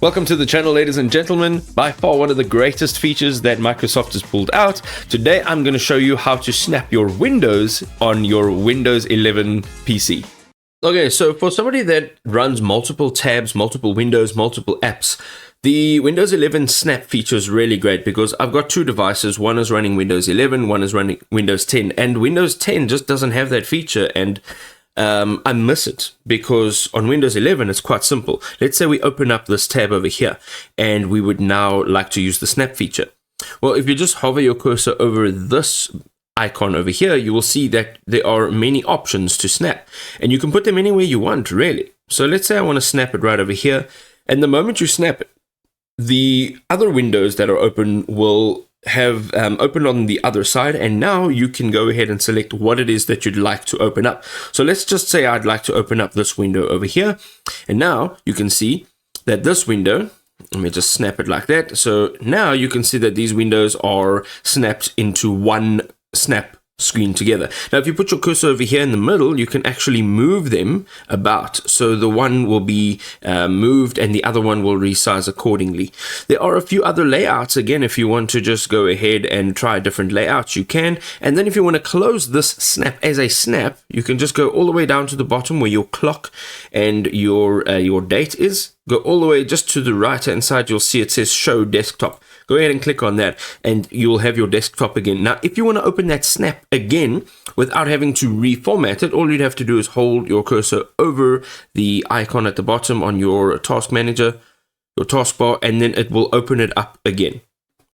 Welcome to the channel, ladies and gentlemen. By far one of the greatest features that Microsoft has pulled out. Today I'm going to show you how to snap your windows on your Windows 11 PC. Okay, so for somebody that runs multiple tabs, multiple windows, multiple apps, the Windows 11 snap feature is really great because I've got two devices. One is running Windows 11, one is running Windows 10, and Windows 10 just doesn't have that feature, and I miss it because on Windows 11 it's quite simple. Let's say we open up this tab over here and we would now like to use the snap feature. Well, if you just hover your cursor over this icon over here, you will see that there are many options to snap, and you can put them anywhere you want, really. So let's say I want to snap it right over here, and the moment you snap it, the other windows that are open will have opened on the other side, and now you can go ahead and select what it is that you'd like to open up. So let's just say I'd like to open up this window over here, and now you can see that this window, let me just snap it like that. So now you can see that these windows are snapped into one snap screen together. Now if you put your cursor over here in the middle, you can actually move them about, so the one will be moved and the other one will resize accordingly. There are a few other layouts. Again, if you want to just go ahead and try different layouts, you can. And then if you want to close this snap as a snap, you can just go all the way down to the bottom where your clock and your date is. Go all the way just to the right hand side, you'll see it says show desktop. Go ahead and click on that and you'll have your desktop again. Now, if you want to open that snap again without having to reformat it, all you'd have to do is hold your cursor over the icon at the bottom on your task manager, your taskbar, and then it will open it up again.